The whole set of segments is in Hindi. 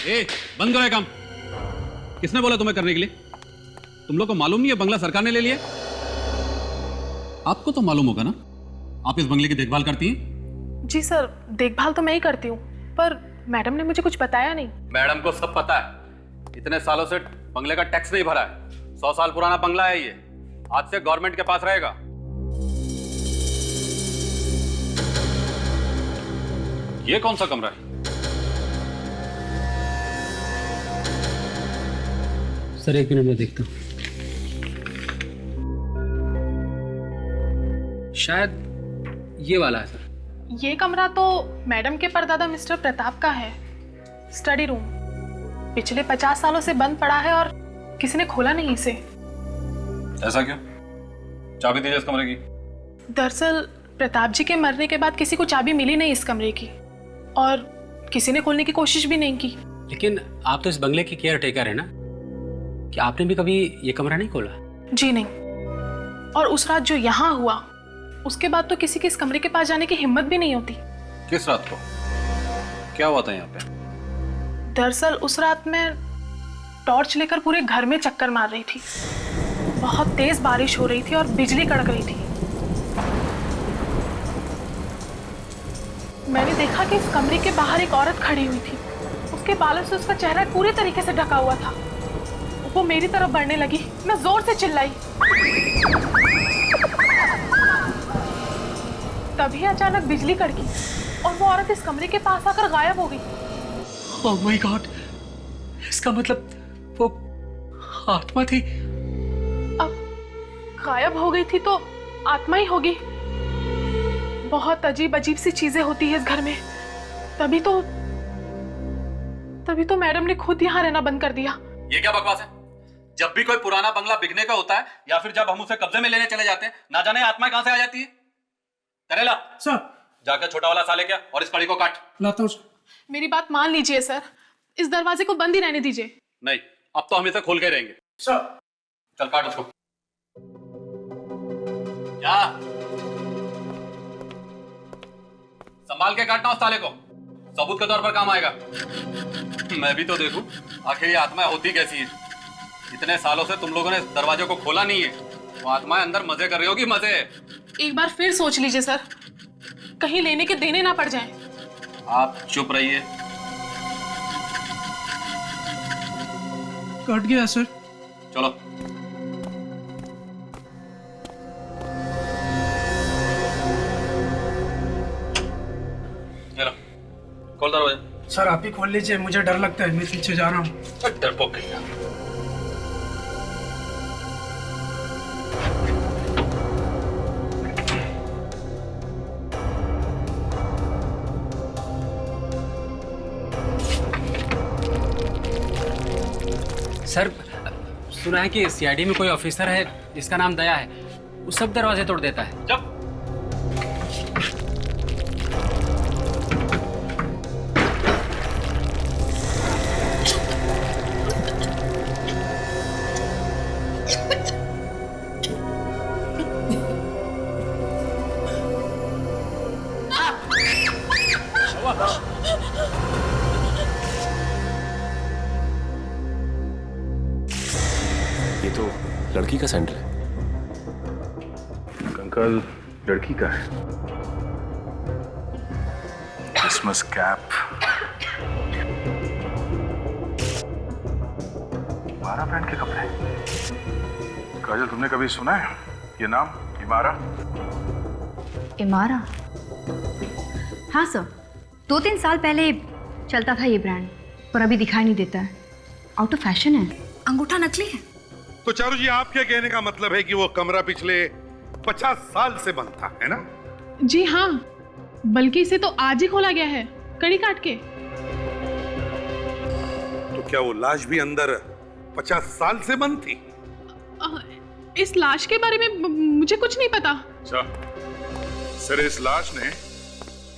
ए, बंद करो ये काम। किसने बोला तुम्हें करने के लिए? तुम लोग को मालूम नहीं है बंगला सरकार ने ले लिया? आपको तो मालूम होगा ना, आप इस बंगले की देखभाल करती हैं? जी सर, देखभाल तो मैं ही करती हूँ, पर मैडम ने मुझे कुछ बताया नहीं। मैडम को सब पता है। इतने सालों से बंगले का टैक्स नहीं भरा है। 100 साल पुराना बंगला है ये, आज से गवर्नमेंट के पास रहेगा। ये कौन सा कमरा है? सर 1 मिनट में देखता हूँ। शायद ये वाला है सर। ये कमरा तो मैडम के परदादा मिस्टर प्रताप का है, स्टडी रूम। पिछले 50 सालों से बंद पड़ा है और किसी ने खोला नहीं इसे। ऐसा क्यों? चाबी दीजिए इस कमरे की। दरअसल प्रताप जी के मरने के बाद किसी को चाबी मिली नहीं इस कमरे की, और किसी ने खोलने की कोशिश भी नहीं की। लेकिन आप तो इस बंगले की केयर टेकर है ना, कि आपने भी कभी ये कमरा नहीं खोला? जी नहीं। और उस रात जो यहाँ हुआ, उसके बाद तो किसी के इस कमरे के पास जाने की हिम्मत भी नहीं होती। किस रात को? क्या हुआ था यहाँ पे? दरअसल उस रात मैं टॉर्च लेकर पूरे घर में चक्कर मार रही थी। बहुत तेज बारिश हो रही थी और बिजली कड़क रही थी। मैंने देखा कि इस कमरे के बाहर एक औरत खड़ी हुई थी। उसके बालों से उसका चेहरा पूरी तरीके से ढका हुआ था। वो मेरी तरफ बढ़ने लगी। मैं जोर से चिल्लाई। तभी अचानक बिजली कड़की और वो औरत इस कमरे के पास आकर गायब हो गई। ओह माय गॉड, इसका मतलब वो आत्मा थी। अब गायब हो गई थी तो आत्मा ही होगी। बहुत अजीब अजीब सी चीजें होती है इस घर में। तभी तो मैडम ने खुद यहाँ रहना बंद कर दिया। ये क्या बकवास है? जब भी कोई पुराना बंगला बिकने का होता है या फिर जब हम उसे कब्जे में लेने चले जाते हैं, ना जाने आत्माएं कहां से आ जाती है। करेला सर, जाकर छोटा वाला साले क्या और इस कड़ी को काट। लाता हूँ। मेरी बात मान लीजिए सर, इस दरवाजे को बंद ही रहने दीजिए। नहीं, अब तो हम इसे खोल के रहेंगे। सर, चल काट उसको। क्या? संभाल के काटना उस साले को, सबूत के तौर पर काम आएगा। मैं भी तो देखूं आखिर ये आत्माएं होती कैसी है। इतने सालों से तुम लोगों ने दरवाजे को खोला नहीं है, वो आत्माएं अंदर मजे कर रही होगी। मजे। एक बार फिर सोच लीजिए सर, कहीं लेने के देने ना पड़ जाएं। आप चुप रहिए। कट गया सर। चलो। चलो खोल दरवाजा। सर आप ही खोल लीजिए, मुझे डर लगता है, मैं पीछे जा रहा हूँ। डरपोक कहीं। सर सुना है कि सीआईडी में कोई ऑफिसर है जिसका नाम दया है, वो सब दरवाजे तोड़ देता है। जब ये तो लड़की का सैंडल है। अंकल लड़की का है। क्रिसमस कैप, 12 ब्रांड के कपड़े। काजल, तुमने कभी सुना है ये नाम, इमारा? इमारा? हाँ सर, 2-3 साल पहले चलता था ये ब्रांड, पर अभी दिखाई नहीं देता है। आउट ऑफ फैशन है। अंगूठा नकली है। तो चारू जी, आपके कहने का मतलब है कि वो कमरा पिछले 50 साल से बंद था, है ना? जी हाँ, बल्कि इसे तो आज ही खोला गया है, कड़ी काट के। तो क्या वो लाश भी अंदर 50 साल से बंद थी? इस लाश के बारे में मुझे कुछ नहीं पता। अच्छा सर, इस लाश ने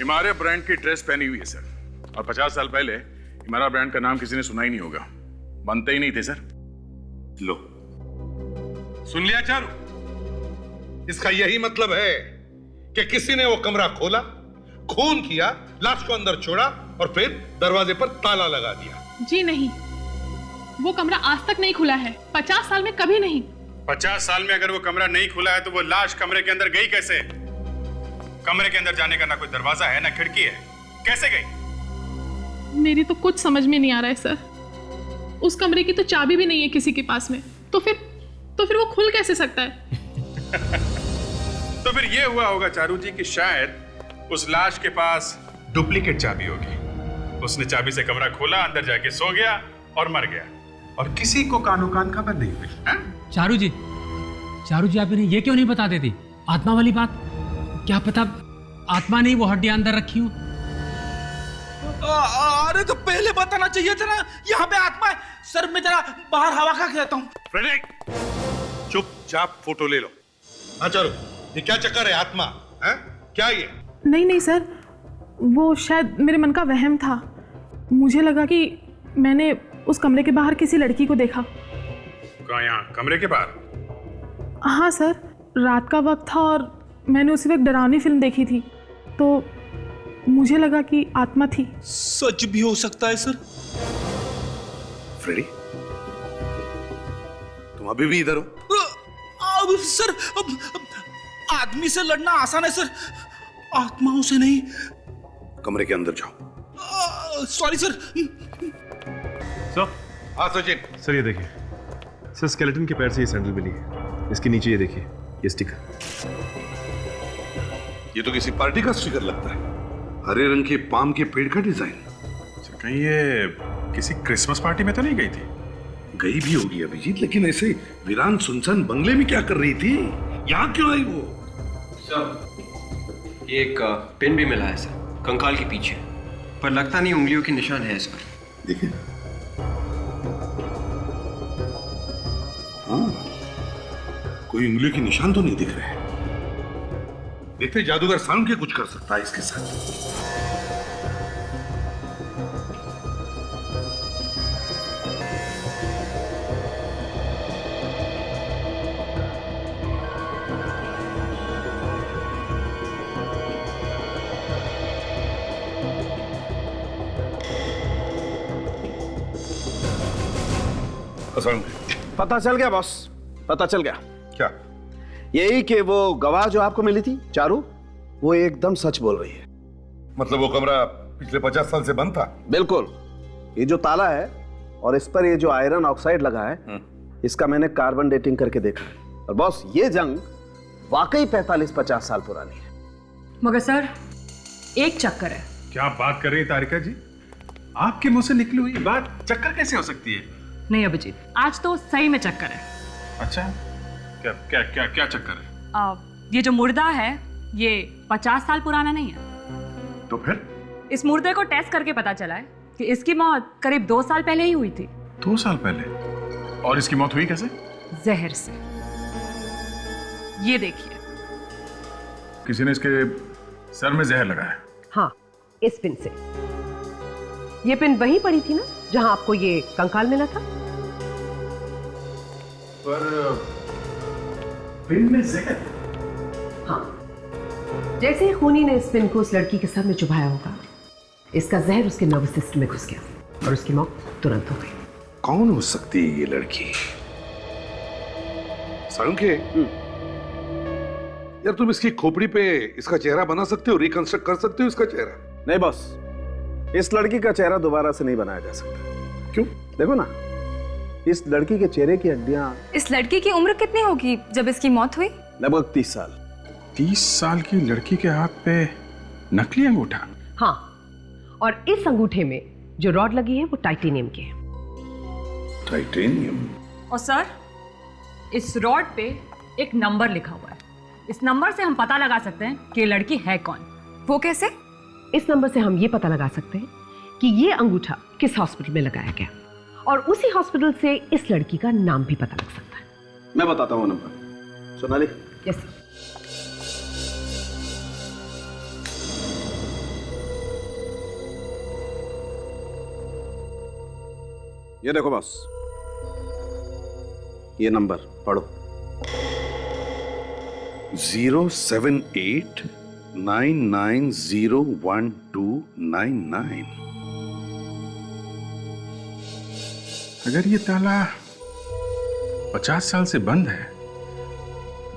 इमारा ब्रांड की ड्रेस पहनी हुई है सर, और 50 साल पहले इमारा ब्रांड का नाम किसी ने सुना ही नहीं होगा, बनते ही नहीं थे सर। लो, सुन लिया चारू? इसका यही मतलब है कि किसी ने वो कमरा खोला, खून किया, लाश को अंदर छोड़ा और फिर दरवाजे पर ताला लगा दिया। जी नहीं, वो कमरा आज तक नहीं खुला है, 50 साल में कभी नहीं। 50 साल में अगर वो कमरा नहीं खुला है तो वो लाश कमरे के अंदर गई कैसे? कमरे के अंदर जाने का ना कोई दरवाजा है ना खिड़की है, कैसे गई? मेरी तो कुछ समझ में नहीं आ रहा है सर। उस कमरे की तो चाबी भी नहीं है किसी के पास में, तो फिर वो खुल कैसे सकता है? तो फिर ये हुआ होगा चारू जी कि शायद उस लाश के पास डुप्लीकेट चाबी होगी। उसने चाबी से कमरा खोला, अंदर जाके सो गया और मर गया, और किसी को कानो कान खबर नहीं हुई। चारू जी आप इन्हें ये क्यों नहीं बता देती आत्मा वाली बात? क्या पता आत्मा ने वो हड्डियां अंदर रखी हो। अरे तो पहले बताना चाहिए था ना, यहाँ पे आत्मा है। सर मैं जरा बाहर हवा खा के आता हूँ। फ्रेडरिक, चुपचाप फोटो ले लो। हाँ चारू, ये क्या चक्कर है? आत्मा है क्या ये? नहीं सर, वो शायद मेरे मन का वहम था। मुझे लगा कि मैंने उस कमरे के बाहर किसी लड़की को देखा। कहाँ? यहाँ कमरे के बाहर? हाँ सर, रात का वक्त था और मैंने उसी वक्त डरावनी फिल्म देखी थी, तो मुझे लगा कि आत्मा थी। सच भी हो सकता है सर। फ्रेडी, तुम अभी भी इधर हो? अब सर, अब आदमी से लड़ना आसान है सर, आत्माओं से नहीं। कमरे के अंदर जाओ। Sorry sir. हाँ सचिन। सर ये देखिए, सर स्केलेटन के पैर से ये सैंडल मिली है। इसके नीचे ये देखिए, ये स्टिकर। ये तो किसी पार्टी का स्टिकर लगता है। हरे रंग के पाम के पेड़ का डिजाइन। कहीं ये किसी क्रिसमस पार्टी में तो नहीं गई थी? गई भी होगी अभिजीत, लेकिन ऐसे वीरान सुनसान बंगले में क्या कर रही थी? यहाँ क्यों आई वो? सर एक पिन भी मिला है सर, कंकाल के पीछे, पर लगता नहीं उंगलियों के निशान है इस पर। देखिए, हाँ, कोई उंगलियों के निशान तो नहीं दिख रहे। देखते जादूगर साउंड के कुछ कर सकता है इसके साथ। पता चल गया बॉस, पता चल गया। क्या? यही कि वो गवाह जो आपको मिली थी चारू, वो एकदम सच बोल रही है। मतलब वो कमरा पिछले 50 साल से बंद था? बिल्कुल। ये जो ताला है और इस पर ये जो आयरन ऑक्साइड लगा है, इसका मैंने कार्बन डेटिंग करके देखा है। और बॉस, ये जंग वाकई 45-50 साल पुरानी है। मगर सर एक चक्कर है। क्या बात कर रही है तारिका जी? आपके मुंह से निकली हुई बात चक्कर कैसे हो सकती है? नहीं अभिजीत, आज तो सही में चक्कर है। अच्छा, क्या क्या क्या क्या चक्कर है? ये जो मुर्दा है ये 50 साल पुराना नहीं है। तो फिर? इस मुर्दे को टेस्ट करके पता चला है कि इसकी मौत करीब 2 साल पहले ही हुई थी। 2 साल पहले? और इसकी मौत हुई कैसे? जहर से। ये देखिए, किसी ने इसके सर में जहर लगाया। हाँ, इस पिन से। ये पिन वहीं पड़ी थी ना जहां आपको ये कंकाल मिला था? पर पिन में जहर? हाँ, जैसे ही खूनी ने इस पिन को उस लड़की के सर में चुभाया होगा, इसका जहर उसके नर्वस सिस्टम में घुस गया और उसकी मौत तुरंत हो गई। कौन हो सकती है ये लड़की? साळुंखे, यार तुम इसकी खोपड़ी पे इसका चेहरा बना सकते हो, रिकंस्ट्रक्ट कर सकते हो इसका चेहरा? नहीं बॉस, इस लड़की का चेहरा दोबारा से नहीं बनाया जा सकता। क्यों? देखो ना, इस लड़की के चेहरे की हड्डियां। इस लड़की की उम्र कितनी होगी जब इसकी मौत हुई? लगभग 30 साल। 30 साल की लड़की के हाथ पे नकली अंगूठा? हाँ, और इस अंगूठे में जो रॉड लगी है वो टाइटेनियम की है। टाइटेनियम? और सर इस रॉड पे एक नंबर लिखा हुआ है। इस नंबर से हम पता लगा सकते हैं कि ये लड़की है कौन। वो कैसे? इस नंबर से हम ये पता लगा सकते हैं कि ये अंगूठा किस हॉस्पिटल में लगाया गया, और उसी हॉस्पिटल से इस लड़की का नाम भी पता लग सकता है। मैं बताता हूँ नंबर। सोनाली? यस। ये देखो बॉस, ये नंबर पढ़ो। 07899012299। अगर ये ताला 50 साल से बंद है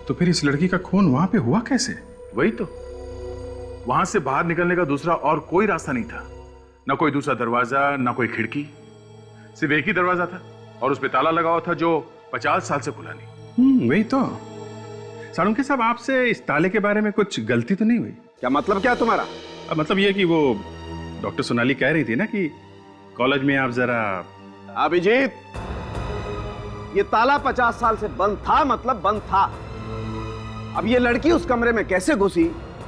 तो फिर इस लड़की का खून वहां पे हुआ कैसे? वही तो, वहां से बाहर निकलने का दूसरा और कोई रास्ता नहीं था। ना कोई दूसरा दरवाजा, ना कोई खिड़की, सिर्फ एक ही दरवाजा था और उस पे ताला लगा हुआ था जो 50 साल से खुला नहीं। वही तो। सालुंके साहब, आपसे इस ताले के बारे में कुछ गलती तो नहीं हुई? क्या मतलब क्या तुम्हारा? मतलब ये कि वो डॉक्टर सोनाली कह रही थी ना कि कॉलेज में आप जरा। अभिजीत, ये ताला 50 साल से बंद था, मतलब बंद था। अब ये लड़की उस कमरे में कैसे घुसी,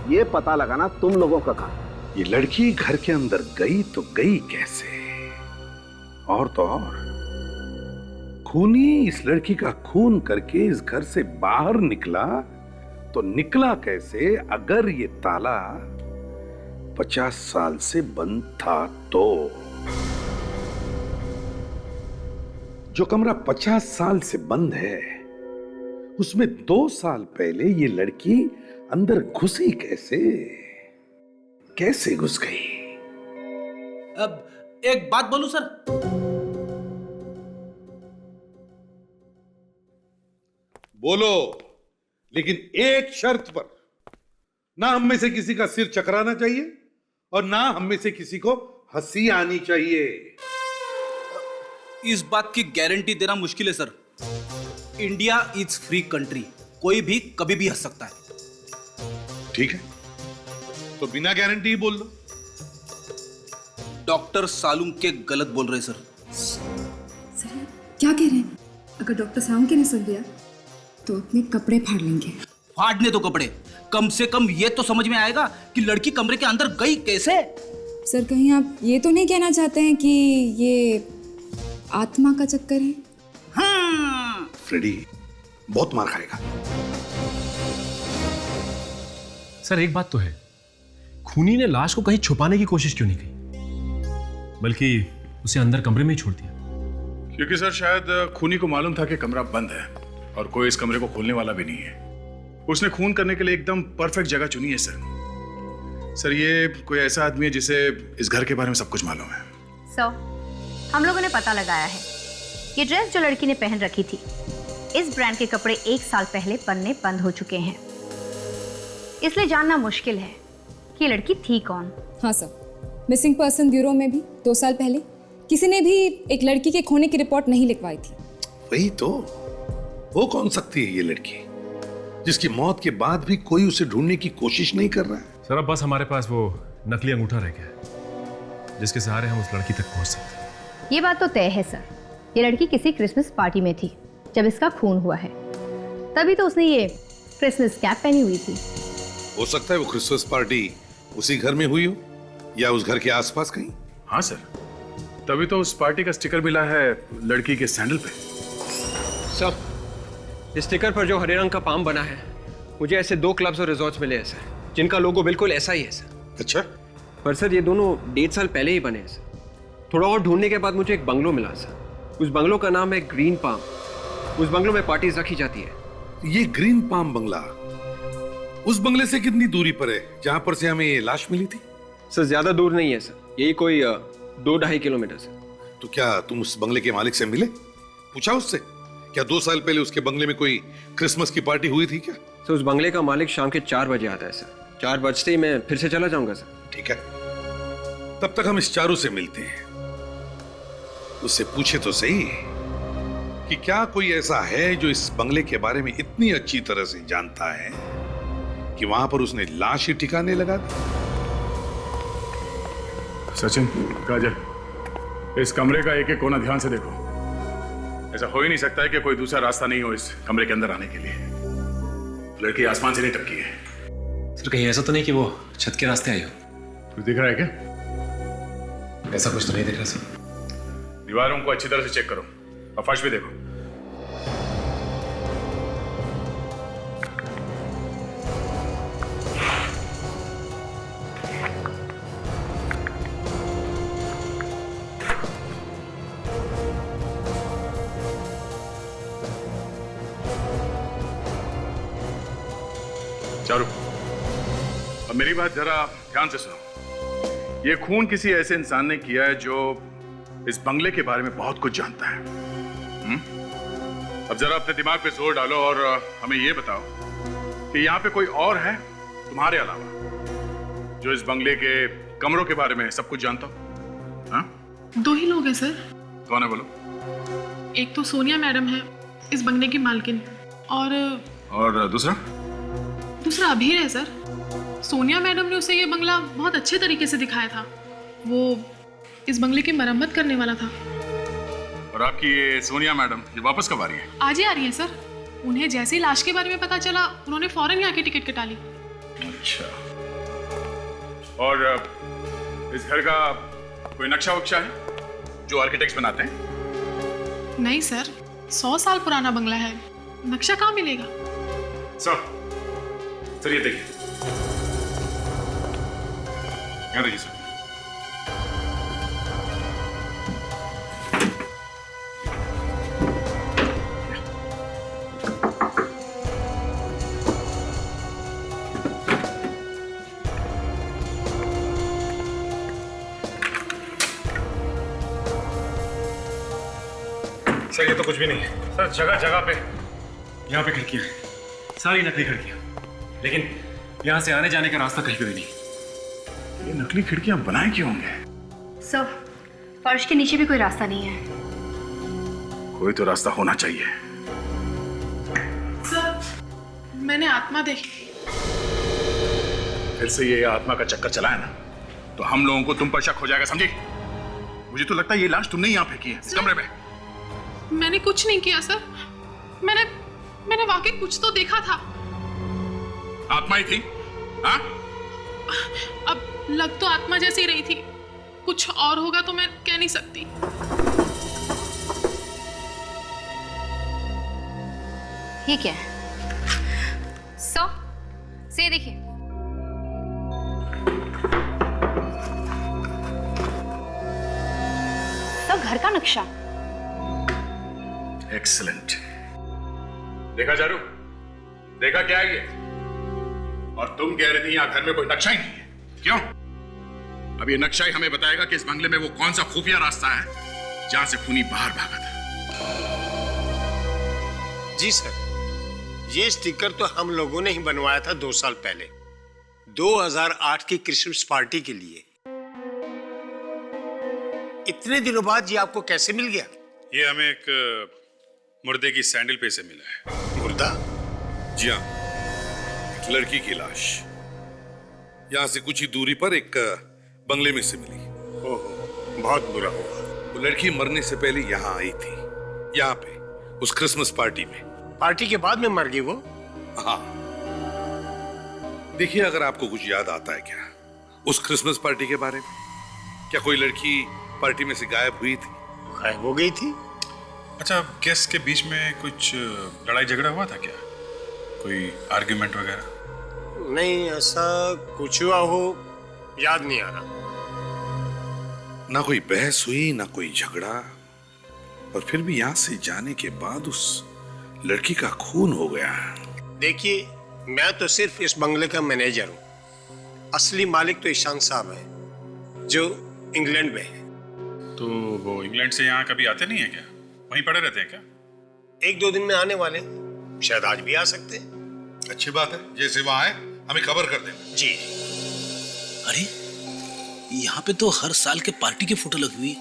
ये पता लगाना तुम लोगों का काम। ये लड़की घर के अंदर गई तो गई कैसे? और तो और खूनी इस लड़की का खून करके इस घर से बाहर निकला तो निकला कैसे अगर ये ताला 50 साल से बंद था तो? जो कमरा 50 साल से बंद है उसमें 2 साल पहले ये लड़की अंदर घुसी कैसे घुस गई? अब एक बात बोलूं सर? बोलो, लेकिन एक शर्त पर। ना हम में से किसी का सिर चकराना चाहिए और ना हम में से किसी को हंसी आनी चाहिए। इस बात की गारंटी देना मुश्किल है sir. India is free country, कोई भी कभी भी हंस सकता है। ठीक है, तो बिना गारंटी ही बोल दो। डॉक्टर सालुंके गलत बोल रहे सर। सर क्या कह रहे हैं? अगर डॉक्टर सालुंके ने सुन लिया तो अपने कपड़े फाड़ लेंगे। फाड़ने दो कपड़े, कम से कम ये तो समझ में आएगा कि लड़की कमरे के अंदर गई कैसे। सर कहीं आप ये तो नहीं कहना चाहते हैं कि ये आत्मा का चक्कर है? हाँ। फ्रेडी बहुत मार खाएगा। सर एक बात तो है, खूनी ने लाश को कहीं छुपाने की कोशिश क्यों नहीं की, बल्कि उसे अंदर कमरे में ही छोड़ दिया? क्योंकि सर शायद खूनी को मालूम था कि कमरा बंद है और कोई इस कमरे को खोलने वाला भी नहीं है। उसने खून करने के लिए एकदम परफेक्ट जगह चुनी है सर। ये कोई ऐसा आदमी है जिसे इस घर के बारे में सब कुछ मालूम है। सर, हम लोगों ने पता लगाया है, ये ड्रेस जो लड़की ने पहन रखी थी, इस ब्रांड के कपड़े 1 साल पहले बनने बंद हो चुके हैं। इसलिए जानना मुश्किल है कि ये लड़की थी कौन। हाँ सर, मिसिंग पर्सन ब्यूरो में भी 2 साल पहले किसी ने भी एक लड़की के खोने की रिपोर्ट नहीं लिखवाई थी। वही तो, वो कौन सकती है ये लड़की जिसकी मौत के बाद भी कोई उसे ढूंढने की कोशिश नहीं कर रहा है? सर अब बस हमारे पास वो नकली अंगूठा रह गया है जिसके सहारे हम उस लड़की तक पहुंच सकते हैं। ये बात तो तय है सर, ये लड़की किसी क्रिसमस पार्टी में थी जब इसका खून हुआ है, तभी तो उसने ये क्रिसमस कैप पहनी हुई थी। हो सकता है वो क्रिसमस पार्टी उसी घर में हुई हो या उस घर के आसपास कहीं। हाँ सर, तभी तो उस पार्टी का स्टिकर मिला है लड़की के सैंडल पे। सर, इस स्टिकर पर जो हरे रंग का पाम बना है, मुझे ऐसे 2 क्लब्स और रिजॉर्ट्स मिले हैं सर, जिनका लोगो बिल्कुल ऐसा ही है सर। अच्छा, पर सर ये दोनों 1.5 साल पहले ही बने हैं सर। थोड़ा और ढूंढने के बाद मुझे एक बंगलो मिला सर। उस बंगलो का नाम है ग्रीन पाम। उस बंगलो में पार्टीज रखी जाती है। ये ग्रीन पाम बंगला उस बंगले से कितनी दूरी पर है जहां पर से हमें ये लाश मिली थी? सर ज्यादा दूर नहीं है सर, यही कोई 2-2.5 किलोमीटर से। तो क्या तुम उस बंगले के मालिक से मिले, पूछा उससे क्या 2 साल पहले उसके बंगले में कोई क्रिसमस की पार्टी हुई थी क्या? सर उस बंगले का मालिक शाम के 4 बजे आता है सर। 4 बजते ही मैं फिर से चला जाऊंगा सर। ठीक है, तब तक हम इस चारू से मिलते हैं। उससे पूछे तो सही कि क्या कोई ऐसा है जो इस बंगले के बारे में इतनी अच्छी तरह से जानता है कि वहां पर उसने लाश ही ठिकाने लगा दी। सचिन, काजल, इस कमरे का एक एक कोना ध्यान से देखो। ऐसा हो ही नहीं सकता है कि कोई दूसरा रास्ता नहीं हो इस कमरे के अंदर आने के लिए। लड़की आसमान से नहीं टपकी है। सर कहीं ऐसा तो नहीं कि वो छत के रास्ते आई हो? कुछ दिख रहा है क्या? ऐसा कुछ तो नहीं दिख रहा सर। दीवारों को अच्छी तरह से चेक करो और फर्श भी देखो। चारू, अब मेरी बात जरा ध्यान से सुनो। ये खून किसी ऐसे इंसान ने किया है जो इस बंगले के बारे में बहुत कुछ जानता है। अब जरा अपने दिमाग पे जोर डालो और हमें ये बताओ कि यहाँ पे कोई और है तुम्हारे अलावा जो इस बंगले के कमरों के बारे में सब कुछ जानता हो? हाँ? 2 ही लोग हैं सर। कौन है बोलो? एक तो सोनिया मैडम है, इस बंगले की मालकिन, और दूसरा अभीर है सर। सोनिया मैडम ने उसे ये बंगला बहुत अच्छे तरीके से दिखाया था। वो इस बंगले की मरम्मत करने वाला था। और आपकी ये सोनिया मैडम ये वापस कब आ रही है? आज ही आ रही है सर। उन्हें जैसे ही लाश के बारे में पता चला, उन्होंने फौरन यहाँ की टिकट कटा ली। अच्छा, और इस घर का कोई नक्शा वक्शा है जो आर्किटेक्ट्स बनाते हैं? नहीं सर, 100 साल पुराना बंगला है, नक्शा कहाँ मिलेगा? सर ये देखिए, यहाँ देखिए सर। सर ये तो कुछ भी नहीं है सर। जगह जगह पे यहाँ पे खिड़कियां हैं, सारी नकली खिड़कियां, लेकिन यहाँ से आने जाने का रास्ता कहीं पे भी नहीं। ये नकली खिड़कियां बनाए क्यों होंगे? सर, फर्श के नीचे भी कोई रास्ता नहीं है। कोई तो रास्ता होना चाहिए। सर, मैंने आत्मा देखी। फिर से ये आत्मा का चक्कर चलाया ना तो हम लोगों को तुम पर शक हो जाएगा, समझी? मुझे तो लगता है ये लाश तुमने यहाँ फेंकी है इस कमरे में। मैंने कुछ नहीं किया सर। मैंने वाकई कुछ तो देखा था। आत्मा ही थी? हाँ? अब लग तो आत्मा जैसी ही रही थी, कुछ और होगा तो मैं कह नहीं सकती। ये क्या है? से देखिए। सब घर का नक्शा। एक्सीलेंट। देखा चारू? देखा क्या है ये? और तुम कह रही थी यहाँ घर में कोई नक्शा ही नहीं है, क्यों? अब ये नक्शा ही हमें बताएगा कि इस बंगले में वो कौन सा खुफिया रास्ता है जहां से खूनी बाहर भागा था। जी सर, ये स्टिकर तो हम लोगों ने ही बनवाया था 2 साल पहले, 2008 की क्रिसमस पार्टी के लिए। इतने दिनों बाद ये आपको कैसे मिल गया? ये हमें एक मुर्दे की सैंडल पे से मिला है। मुर्दा? जी हाँ, एक लड़की की लाश यहाँ से कुछ ही दूरी पर एक बंगले में से मिली। ओहो, बहुत बुरा हुआ। वो लड़की मरने से पहले यहाँ आई थी, यहाँ पे उस क्रिसमस पार्टी में। पार्टी के बाद में मर गई वो? हाँ। देखिए, अगर आपको कुछ याद आता है क्या उस क्रिसमस पार्टी के बारे में? क्या कोई लड़की पार्टी में से गायब हुई थी? गायब हो गई थी? अच्छा, गेस्ट के बीच में कुछ लड़ाई झगड़ा हुआ था क्या? कोई आर्ग्यूमेंट वगैरह? नहीं, ऐसा कुछ हुआ हो याद नहीं आ रहा। ना कोई बहस हुई ना कोई झगड़ा, और फिर भी यहाँ से जाने के बाद उस लड़की का खून हो गया। देखिए, मैं तो सिर्फ इस बंगले का मैनेजर हूँ। असली मालिक तो ईशान साहब है जो इंग्लैंड में है। तो वो इंग्लैंड से यहाँ कभी आते नहीं है क्या? वहीं पड़े रहते हैं क्या? 1-2 दिन में आने वाले, शायद आज भी आ सकते हैं। अच्छी बात है, जैसे वहां आए हमें खबर कर देना। जी। अरे, यहाँ पे तो हर साल के पार्टी की फोटो लगी हुई है।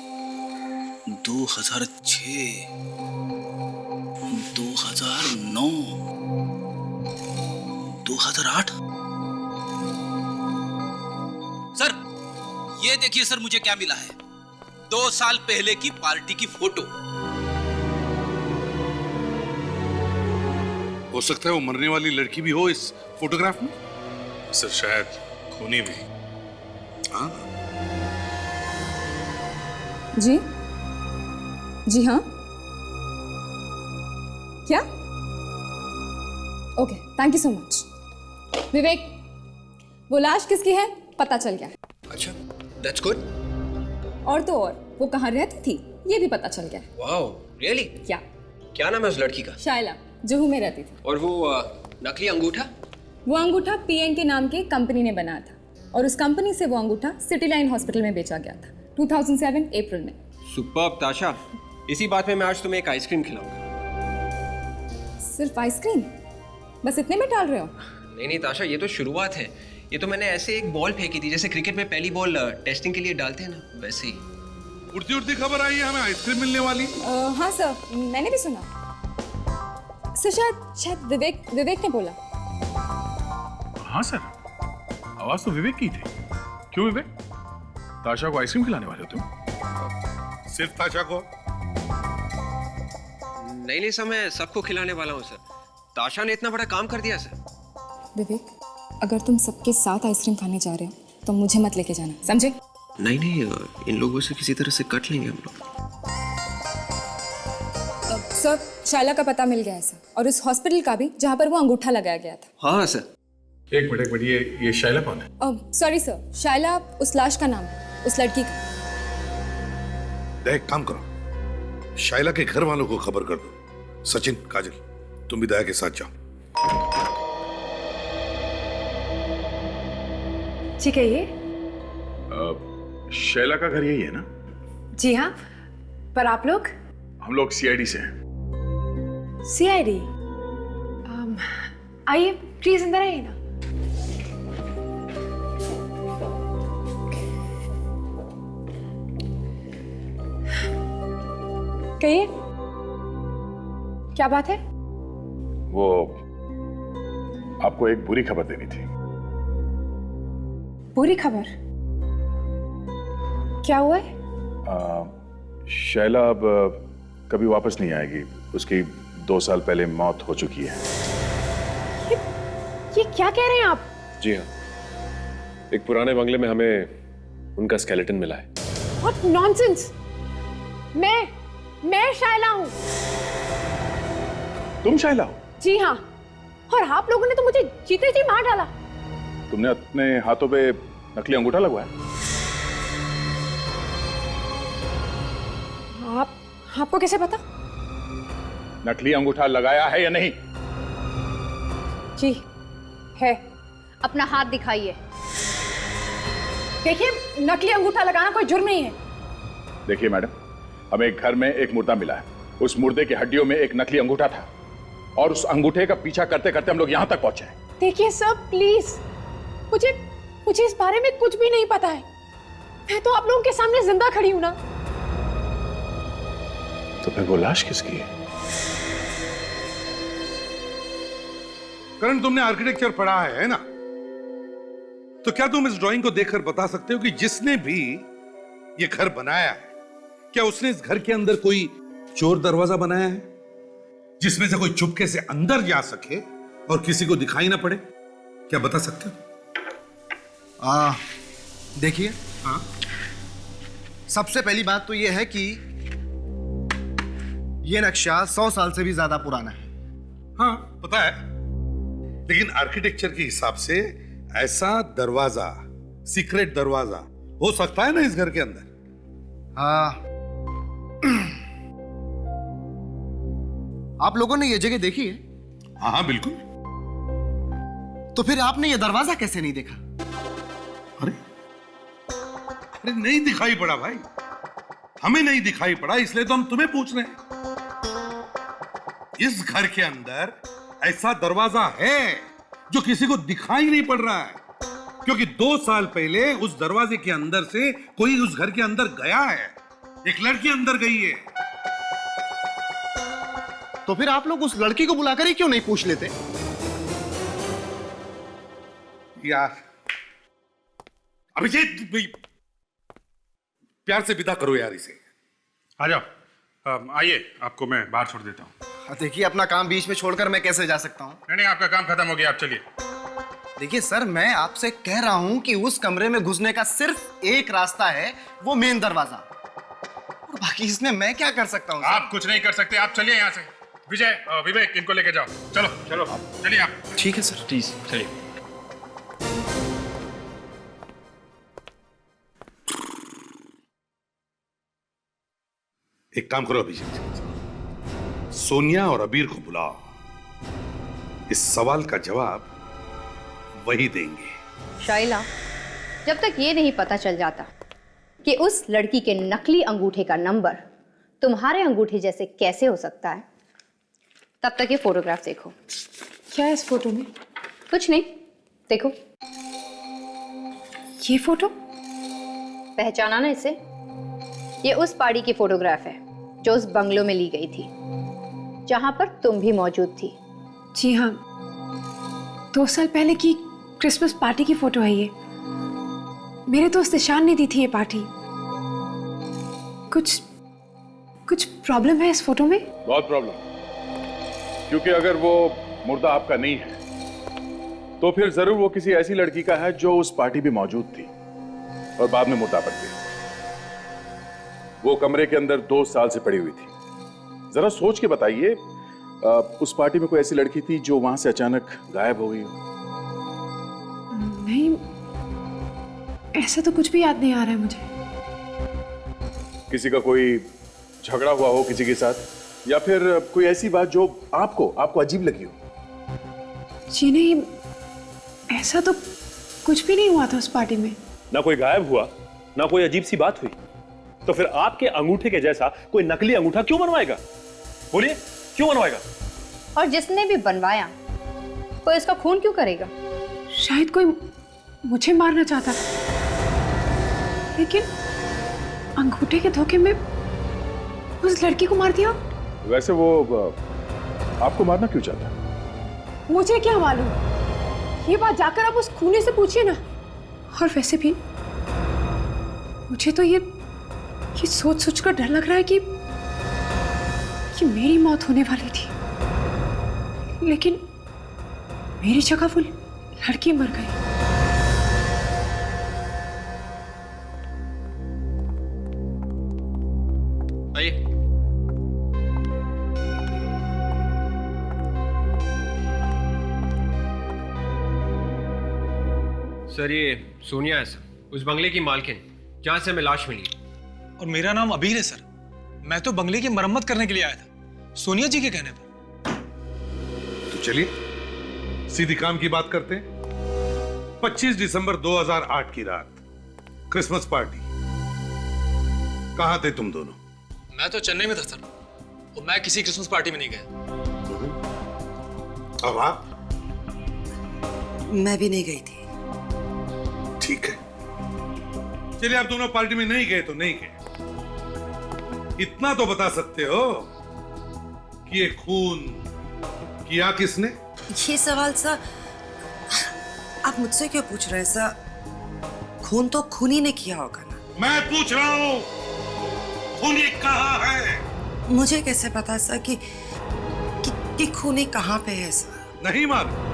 2006, 2009, 2008। सर, ये देखिए सर, मुझे क्या मिला है। 2 साल पहले की पार्टी की फोटो। हो सकता है वो मरने वाली लड़की भी हो इस फोटोग्राफ में। सर, शायद खूनी भी। हाँ। जी जी हाँ, क्या? Okay, thank you so much. Vivek, वो लाश किसकी है पता चल गया। अच्छा, दैट्स गुड। और तो और वो कहाँ रहती थी ये भी पता चल गया। Wow, really? क्या नाम है उस लड़की का? शायला, जुहू में रहती थी। और वो नकली अंगूठा? वो अंगूठा PN के नाम के कंपनी ने बनाया था और उस कंपनी से वो अंगूठा सिटी लाइन हॉस्पिटल में बेचा गया था 2007 अप्रैल में। सुपर्ब ताशा, इसी बात में मैं आज तुम्हें एक आइसक्रीम खिलाऊंगा। सिर्फ आइसक्रीम? बस इतने में टाल रहे हो? नहीं ताशा, ये तो शुरुआत है। ये तो मैंने ऐसे एक बॉल फेंकी थी, जैसे क्रिकेट में पहली बॉल टेस्टिंग के लिए डालते हैं ना, वैसे ही। उड़ती उड़ती खबर आई है हमें आइसक्रीम मिलने वाली। हाँ सर, मैंने भी सुना। सर शायद विवेक ने बोला। हाँ सर, आवाज तो विवेक की थी। क्यों विवेक, ताशा को आइसक्रीम खिलाने वाले हो तुम? सिर्फ ताशा को? नहीं सर, मैं सबको खिलाने वाला हूँ सर। ताशा ने इतना बड़ा काम कर दिया सर। विवेक, अगर तुम सबके साथ आइसक्रीम खाने जा रहे हो तो मुझे मत लेके जाना, समझे? नहीं, इन लोगों से किसी तरह से कट लेंगे हम लोग। सर, शाइला का पता मिल गया है सर, और उस हॉस्पिटल का भी जहाँ पर वो अंगूठा लगाया गया था। हाँ सर। एक मिनट, ये शाइला कौन है? सॉरी सर, शाइला उस लाश का नाम है, उस लड़की का। एक काम करो, शाइला के घर वालों को खबर कर दो। सचिन, काजल, तुम भी दया के साथ जाओ। ठीक है। ये शैला का घर यही है ना? जी हाँ, पर आप लोग? हम लोग सीआईडी से हैं। सीआईडी? आइए प्लीज, अंदर आइए ना। कहिए, क्या बात है? वो आपको एक बुरी खबर देनी थी। बुरी खबर? क्या हुआ है? शैला अब कभी वापस नहीं आएगी। उसकी 2 साल पहले मौत हो चुकी है। ये क्या कह रहे हैं आप? जी हाँ, एक पुराने बंगले में हमें उनका स्केलेटन मिला है। What nonsense! मैं शाइला हूँ। तुम शाइला हो? जी हाँ, और आप लोगों ने तो मुझे जीते जी मार डाला। तुमने अपने हाथों पे नकली अंगूठा लगवाया? आपको कैसे पता? नकली अंगूठा लगाया है या नहीं? जी है। अपना हाथ दिखाइए। देखिए, नकली अंगूठा लगाना कोई जुर्म नहीं है। देखिए मैडम, हमें एक घर में एक मुर्दा मिला है। उस मुर्दे की हड्डियों में एक नकली अंगूठा था, और उस अंगूठे का पीछा करते करते हम लोग यहाँ तक पहुंचे हैं। देखिए सर, प्लीज, मुझे इस बारे में कुछ भी नहीं पता है। मैं तो आप लोगों के सामने जिंदा खड़ी हूं ना। तो फिर वो लाश किसकी है? करण, तुमने आर्किटेक्चर पढ़ा है ना? तो क्या तुम इस ड्राइंग को देखकर बता सकते हो कि जिसने भी ये घर बनाया है, क्या उसने इस घर के अंदर कोई चोर दरवाजा बनाया है, जिसमें से कोई चुपके से अंदर जा सके और किसी को दिखाई ना पड़े? क्या बता सकते हो? देखिए, सबसे पहली बात तो यह है कि यह नक्शा 100 साल से भी ज्यादा पुराना है। हाँ, पता है, लेकिन आर्किटेक्चर के हिसाब से ऐसा दरवाजा, सीक्रेट दरवाजा हो सकता है ना इस घर के अंदर? आप लोगों ने यह जगह देखी है? हाँ बिल्कुल। तो फिर आपने यह दरवाजा कैसे नहीं देखा? अरे नहीं दिखाई पड़ा भाई, हमें नहीं दिखाई पड़ा, इसलिए तो हम तुम्हें पूछ रहे हैं। इस घर के अंदर ऐसा दरवाजा है जो किसी को दिखाई नहीं पड़ रहा है, क्योंकि 2 साल पहले उस दरवाजे के अंदर से कोई उस घर के अंदर गया है। एक लड़की अंदर गई है। तो फिर आप लोग उस लड़की को बुलाकर ही क्यों नहीं पूछ लेते? यार अभिजीत, प्यार से विदा करो यार इसे। आ जाओ, आइए, आपको मैं बाहर छोड़ देता हूँ। देखिए, अपना काम बीच में छोड़कर मैं कैसे जा सकता हूँ? नहीं, आपका काम खत्म हो गया, आप चलिए। देखिए सर, मैं आपसे कह रहा हूँ कि उस कमरे में घुसने का सिर्फ एक रास्ता है, वो मेन दरवाजा, और बाकी इसमें मैं क्या कर सकता हूँ? आप कुछ नहीं कर सकते, आप चलिए यहाँ से। विजय, विवेक, इनको लेके जाओ। चलो चलिए आप। ठीक है सर, प्लीज चलिए। एक काम करो अभिजीत, सोनिया और अबीर को बुलाओ। इस सवाल का जवाब वही देंगे। शाइला, जब तक ये नहीं पता चल जाता कि उस लड़की के नकली अंगूठे का नंबर तुम्हारे अंगूठे जैसे कैसे हो सकता है। तब तक ये फोटोग्राफ देखो। क्या है इस फोटो में? कुछ नहीं, देखो। ये फोटो पहचाना ना इसे? ये उस पार्टी की फोटोग्राफ है जो उस बंगलो में ली गई थी, जहां पर तुम भी मौजूद थी। जी हाँ, 2 साल पहले की क्रिसमस पार्टी की फोटो है ये। मेरे दोस्त ईशान ने दी थी ये पार्टी। कुछ प्रॉब्लम है इस फोटो में? बहुत प्रॉब्लम, क्योंकि अगर वो मुर्दा आपका नहीं है तो फिर जरूर वो किसी ऐसी लड़की का है जो उस पार्टी में मौजूद थी और बाद में मुर्दा बन गई। वो कमरे के अंदर 2 साल से पड़ी हुई थी। जरा सोच के बताइए, उस पार्टी में कोई ऐसी लड़की थी जो वहां से अचानक गायब हो गई हो? नहीं, ऐसा तो कुछ भी याद नहीं आ रहा है मुझे। किसी का कोई झगड़ा हुआ हो किसी के साथ, या फिर कोई ऐसी बात जो आपको अजीब लगी हो? जी नहीं, ऐसा तो कुछ भी नहीं हुआ था उस पार्टी में। ना कोई गायब हुआ, ना कोई अजीब सी बात हुई, तो फिर आपके अंगूठे के जैसा कोई नकली अंगूठा क्यों बनवाएगा? बोलिए, क्यों बनवाएगा? और जिसने भी बनवाया कोई इसका खून क्यों करेगा? शायद कोई मुझे मारना चाहता था, लेकिन अंगूठे के धोखे में उस लड़की को मार दिया। वैसे वो आपको मारना क्यों चाहता? मुझे क्या मालूम, ये बात जाकर आप उस खूनी से पूछिए ना। और वैसे भी मुझे तो ये सोच कर डर लग रहा है कि मेरी मौत होने वाली थी, लेकिन मेरी जगह वो लड़की मर गई। आइए। सर, ये सोनिया है सर, उस बंगले की मालकिन जहां से हमें लाश मिली। और मेरा नाम अबीर है सर। मैं तो बंगले की मरम्मत करने के लिए आया था, सोनिया जी के कहने पर। तो चलिए सीधी काम की बात करते हैं। 25 दिसंबर 2008 की रात, क्रिसमस पार्टी। कहां थे तुम दोनों? मैं तो चेन्नई में था सर, और मैं किसी क्रिसमस पार्टी में नहीं गया। अब आप? मैं भी नहीं गई थी। ठीक है, चलिए आप दोनों पार्टी में नहीं गए तो नहीं गए। इतना तो बता सकते हो कि ये खून किया किसने? ये सवाल सर आप मुझसे क्यों पूछ रहे हैं सर? खून तो खूनी ने किया होगा ना। मैं पूछ रहा हूं खूनी कहाँ है? मुझे कैसे पता सर कि खूनी कहाँ पे है सर? नहीं मालूम?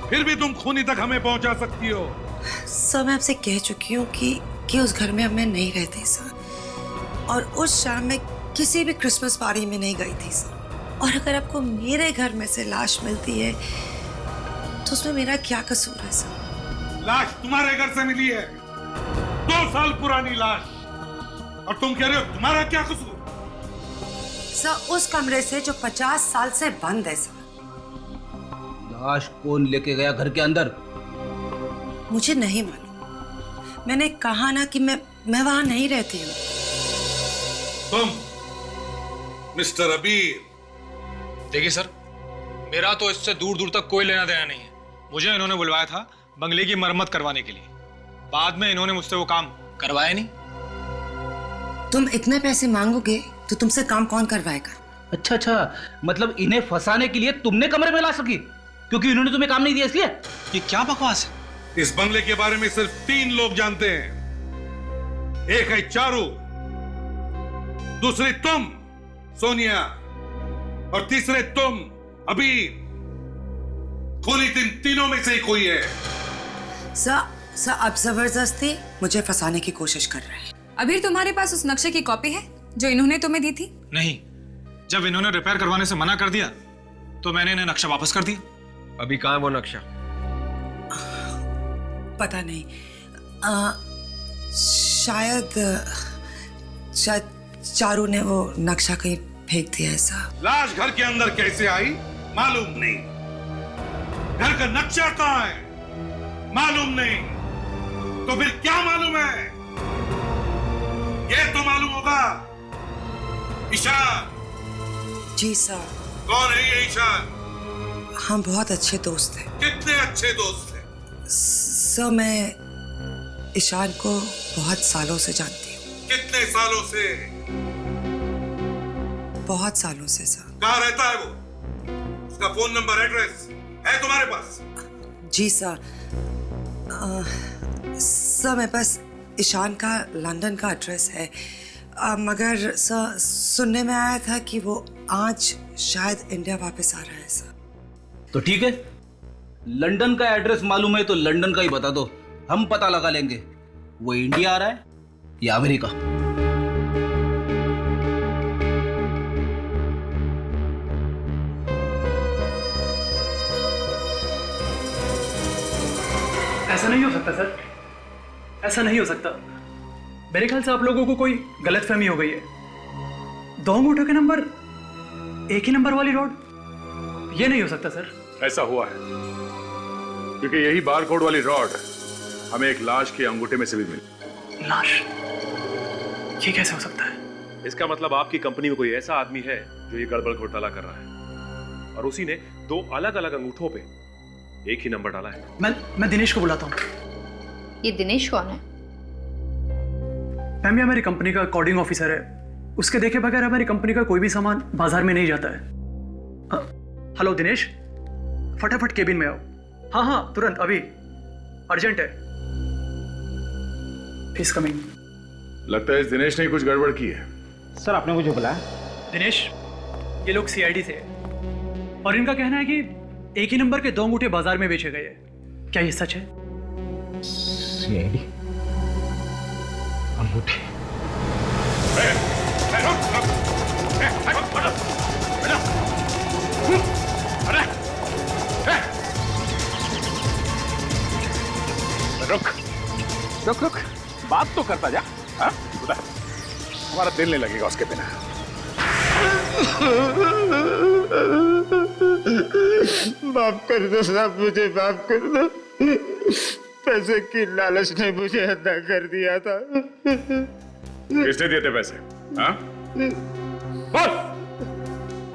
फिर भी तुम खूनी तक हमें पहुंचा सकती हो। सर, मैं आपसे कह चुकी हूँ कि उस घर में अब मैं नहीं रहती सर, और उस शाम में किसी भी क्रिसमस पार्टी में नहीं गई थी सर। और अगर आपको मेरे घर में से लाश मिलती है तो उसमें मेरा क्या कसूर है सर? लाश तुम्हारे घर से मिली है, 2 साल पुरानी लाश, और तुम कह रहे हो तुम्हारा क्या कसूर? सर, उस कमरे से जो 50 साल से बंद है सर। लाश कौन लेके गया घर के अंदर? मुझे नहीं मालूम। मैंने कहा ना कि मैं वहां नहीं रहती हूँ। तुम मिस्टर अबीर। देखिए सर, मेरा तो इससे दूर दूर तक कोई लेना देना नहीं है। मुझे इन्होंने बुलवाया था बंगले की मरम्मत करवाने के लिए, बाद में इन्होंने मुझसे वो काम करवाया नहीं। तुम इतने पैसे मांगोगे तो तुमसे काम कौन करवाएगा? अच्छा, मतलब इन्हें फंसाने के लिए तुमने कमरे में ला सकी, क्योंकि इन्होंने तुम्हें काम नहीं दिया इसलिए? ये क्या बकवास है? इस बंगले के बारे में सिर्फ 3 लोग जानते हैं। एक है चारू, दूसरी तुम सोनिया, और तीसरे तुम अबीर। खूनी तीनों में से ही कोई है। सर, आप जबरदस्ती मुझे फंसाने की कोशिश कर रहे हैं। अबीर, तुम्हारे पास उस नक्शे की कॉपी है जो इन्होंने तुम्हें दी थी? नहीं, जब इन्होंने रिपेयर करवाने से मना कर दिया तो मैंने इन्हें नक्शा वापस कर दिया। अभी कहाँ है वो नक्शा? पता नहीं, शायद चारू ने वो नक्शा कहीं फेंक दिया ऐसा। लाश घर के अंदर कैसे आई मालूम नहीं, घर का नक्शा कहाँ है मालूम नहीं, तो फिर क्या मालूम है? ये तो मालूम होगा। ईशान। जी सर। कौन है ये ईशान? हम बहुत अच्छे दोस्त हैं। कितने अच्छे दोस्त हैं? सर मैं ईशान को बहुत सालों से जानती हूँ। कितने सालों से? बहुत सालों से सर। कहाँ रहता है वो? उसका फोन नंबर, एड्रेस है तुम्हारे पास? जी सर। सर मेरे पास ईशान का लंदन का एड्रेस है, मगर सर सुनने में आया था कि वो आज शायद इंडिया वापस आ रहा है सर। तो ठीक है, लंदन का एड्रेस मालूम है तो लंदन का ही बता दो, हम पता लगा लेंगे वो इंडिया आ रहा है या अमेरिका। ऐसा नहीं हो सकता सर, ऐसा नहीं हो सकता। मेरे ख्याल से आप लोगों को कोई गलतफहमी हो गई है। 2 अंगूठों के नंबर एक ही नंबर वाली रॉड, ये नहीं हो सकता सर। ऐसा हुआ है क्योंकि यही बारकोड वाली रॉड हमें एक लाश के अंगूठे में से भी मिली। लाश? ये कैसे हो सकता है? इसका मतलब आपकी कंपनी में कोई ऐसा आदमी है जो ये गड़बड़ घोटाला कर रहा है और उसी ने 2 अलग अलग अंगूठों पे एक ही नंबर डाला है। मैं दिनेश को बुलाता हूँ। ये दिनेश कौन है? मैम ये हमारी कंपनी का कोडिंग ऑफिसर है। उसके देखे बगैर हमारी कंपनी का कोई भी सामान बाजार में नहीं जाता है। हेलो दिनेश, फटाफट केबिन में आओ। हाँ हाँ तुरंत, अभी अर्जेंट है। Please coming. लगता है इस दिनेश ने कुछ गड़बड़ की है। सर आपने मुझे बुलाया? दिनेश, ये लोग सीआईडी से है और इनका कहना है कि एक ही नंबर के 2 अंगूठे बाजार में बेचे गए हैं। क्या ये सच है? सीआईडी अंगूठे? रुक रुक रुक, बात तो करता जा। हाँ बता, हमारा दिल नहीं लगेगा उसके बिना। माफ कर दो साहब, मुझे माफ कर दो। पैसे की लालच ने मुझे अंधा कर दिया था। किसने दिए थे पैसे? हाँ?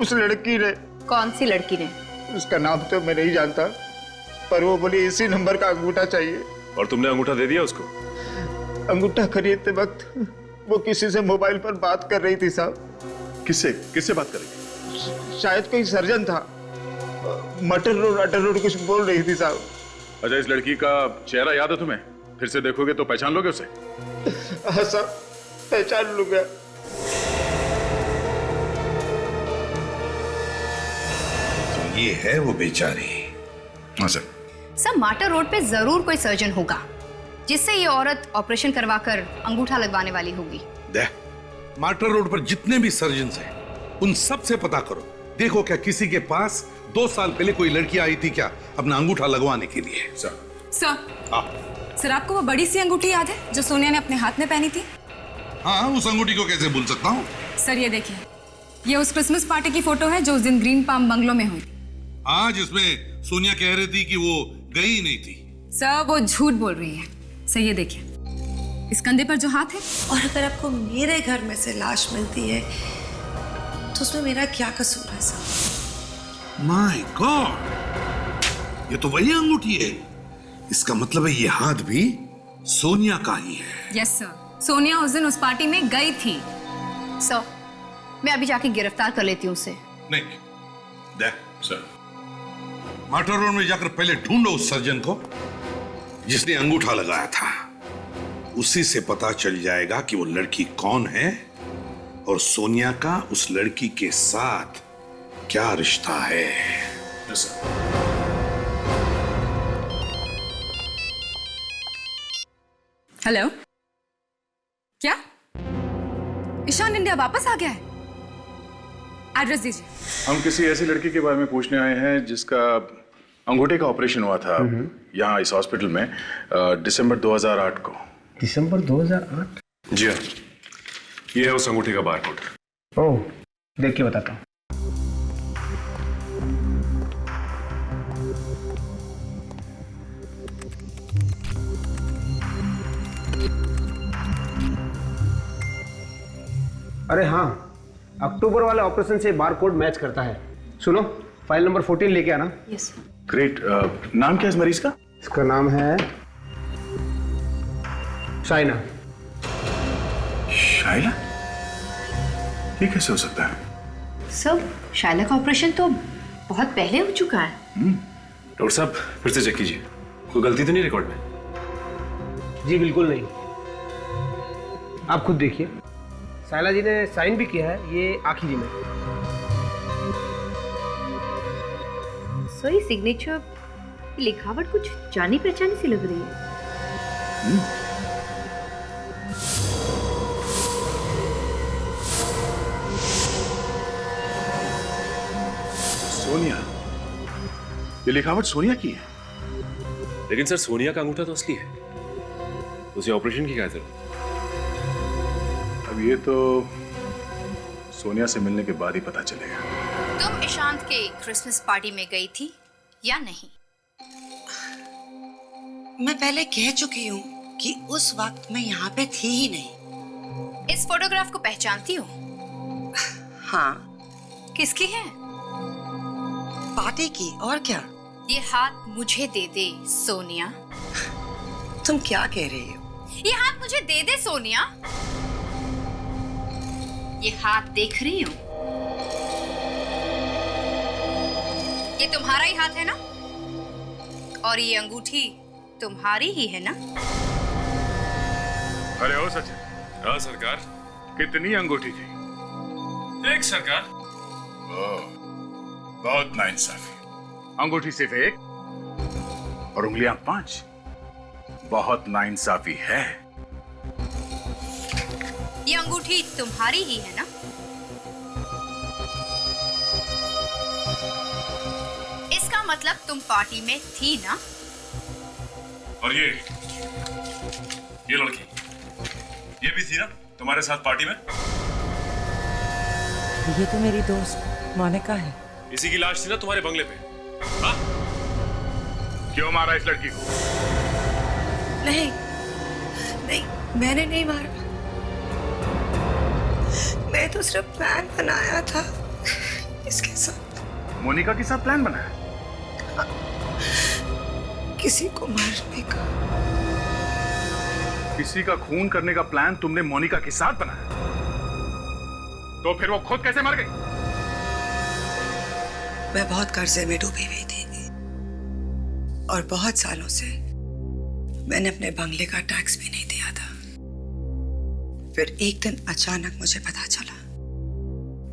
उस लड़की ने। कौन सी लड़की ने? उसका नाम तो मैं नहीं जानता, पर वो बोली इसी नंबर का अंगूठा चाहिए। और तुमने अंगूठा दे दिया उसको? अंगूठा खरीदते वक्त वो किसी से मोबाइल पर बात कर रही थी साहब। किससे बात कर रही थी? शायद कोई सर्जन था। मटर रोड कुछ बोल रही थी साहब। अच्छा, इस लड़की का चेहरा याद है तुम्हें? फिर से देखोगे तो पहचान लोगे उसे? हाँ साहब, पहचान लूंगा। तो ये है वो बेचारी। हाँ सर। सर माटर रोड पे जरूर कोई सर्जन होगा जिससे ये औरत ऑपरेशन करवाकर अंगूठा लगवाने वाली होगी। देख, माटर रोड पर जितने भी सर्जन्स हैं, उन सब से पता करो। देखो क्या किसी के पास 2 साल पहले कोई लड़की आई थी क्या अपना अंगूठा लगवाने के लिए? सर आपको वो बड़ी सी अंगूठी याद है जो सोनिया ने अपने हाथ में पहनी थी? हाँ, उस अंगूठी को कैसे भूल सकता हूँ। सर ये देखिए, ये उस क्रिसमस पार्टी की फोटो है जो उस दिन ग्रीन पाम बंगलो में हुई थी। हाँ, जिसमें सोनिया कह रही थी कि वो गई नहीं थी। सर वो झूठ बोल रही है। सर ये देखिए, इस कंधे पर जो हाथ है। और अगर आपको मेरे घर में से लाश मिलती है तो उसमें मेरा क्या कसूर है सर? माय गॉड, ये तो वही अंगूठी है। इसका मतलब है ये हाथ भी सोनिया का ही है। यस सर, सोनिया उस दिन उस पार्टी में गई थी। सर मैं अभी जाके गिरफ्तार कर लेती हूँ उसे। नहीं, देख सर, माटर रोड में जाकर पहले ढूंढो उस सर्जन को जिसने अंगूठा लगाया था। उसी से पता चल जाएगा कि वो लड़की कौन है और सोनिया का उस लड़की के साथ क्या रिश्ता है। हेलो, क्या ईशान इंडिया वापस आ गया है? एड्रेस दीजिए। हम किसी ऐसी लड़की के बारे में पूछने आए हैं जिसका अंगूठे का ऑपरेशन हुआ था यहाँ इस हॉस्पिटल में दिसंबर 2008 को। दिसंबर 2008? जी हाँ, ये है उस अंगूठे का बारकोड। ओह, देख के बताता हूँ। अरे हाँ, अक्टूबर वाले ऑपरेशन से बार कोड मैच करता है। सुनो, फाइल नंबर 14 लेके आना। Yes sir. ग्रेट। नाम क्या है इस मरीज का? इसका नाम है शाइना। शाइला? ये कैसे हो सकता है? सर, शाइला का ऑपरेशन तो बहुत पहले हो चुका है। डॉक्टर साहब फिर से चेक कीजिए, कोई गलती तो नहीं रिकॉर्ड में? जी बिल्कुल नहीं, आप खुद देखिए। शाइला जी ने साइन भी किया है, ये आखिरी में। सो ये सिग्नेचर, लिखावट कुछ जानी पहचानी सी लग रही है। सोनिया, ये लिखावट सोनिया की है। लेकिन सर सोनिया का अंगूठा तो असली है, उसे ऑपरेशन की क्या जरूरत? अब ये तो सोनिया से मिलने के बाद ही पता चलेगा। तुम ईशांत के क्रिसमस पार्टी में गई थी या नहीं? मैं पहले कह चुकी हूँ कि उस वक्त मैं यहाँ पे थी ही नहीं। इस फोटोग्राफ को पहचानती हो? हाँ। किसकी है? पार्टी की, और क्या? ये हाथ मुझे दे दे सोनिया। तुम क्या कह रही हो? ये हाथ मुझे दे दे सोनिया। ये हाथ देख रही हूँ, ये तुम्हारा ही हाथ है ना? और ये अंगूठी तुम्हारी ही है ना? अरे ओ सचिन। हाँ सरकार। कितनी अंगूठी थी? एक सरकार। बहुत नाइंसाफी। अंगूठी सिर्फ एक और उंगलियां 5। बहुत नाइंसाफी है। ये अंगूठी तुम्हारी ही है ना? इसका मतलब तुम पार्टी में थी ना? और ये लड़की, ये भी थी ना तुम्हारे साथ पार्टी में? ये तो मेरी दोस्त मोनिका है। इसी की लाश थी ना तुम्हारे बंगले पे? हाँ? क्यों मारा इस लड़की को? नहीं, नहीं, मैंने नहीं मारा। मैं तो सिर्फ प्लान बनाया था इसके साथ। मोनिका के साथ प्लान बनाया? किसी को मारने का। किसी का खून करने का प्लान तुमने मोनिका के साथ बनाया? तो फिर वो खुद कैसे मर गई? मैं बहुत कर्जे में डूबी हुई थी और बहुत सालों से मैंने अपने बंगले का टैक्स भी नहीं दिया था। फिर एक दिन अचानक मुझे पता चला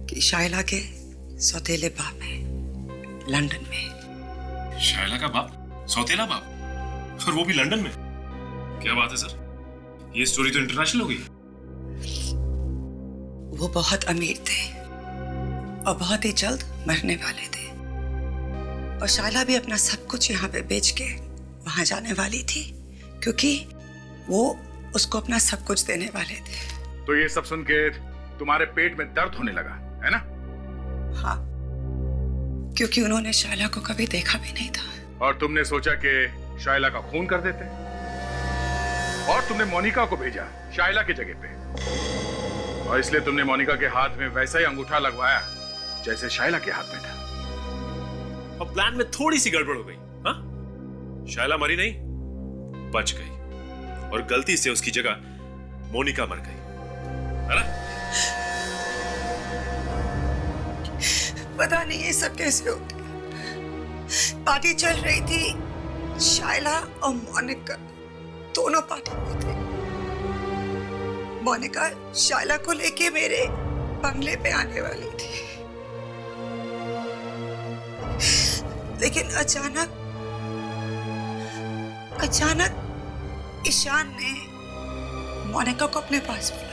कि शाइला के सौतेले बाप है लंदन में। शाइला का बाप? सौतेला बाप? और वो भी लंदन में? क्या बात है सर, ये स्टोरी तो इंटरनेशनल हो गई। वो बहुत अमीर थे और बहुत ही जल्द मरने वाले थे, और शाइला भी अपना सब कुछ यहाँ पे बेच के वहां जाने वाली थी, क्योंकि वो उसको अपना सब कुछ देने वाले थे। तो ये सब सुन के तुम्हारे पेट में दर्द होने लगा, है ना? हाँ, क्योंकि उन्होंने शाइला को कभी देखा भी नहीं था। और तुमने सोचा कि शाइला का खून कर देते, और तुमने मोनिका को भेजा शाइला की जगह पे, और इसलिए तुमने मोनिका के हाथ में वैसा ही अंगूठा लगवाया जैसे शाइला के हाथ में था। और प्लान में थोड़ी सी गड़बड़ हो गई। हाँ? शाइला मरी नहीं, बच गई, और गलती से उसकी जगह मोनिका मर गई, है ना? पता नहीं ये सब कैसे हो गया। पार्टी चल रही थी, शाइला और मोनिका दोनों पार्टी में थे। मोनिका शाइला को लेके मेरे बंगले पे आने वाली थी, लेकिन अचानक ईशान ने मोनिका को अपने पास बुलाया।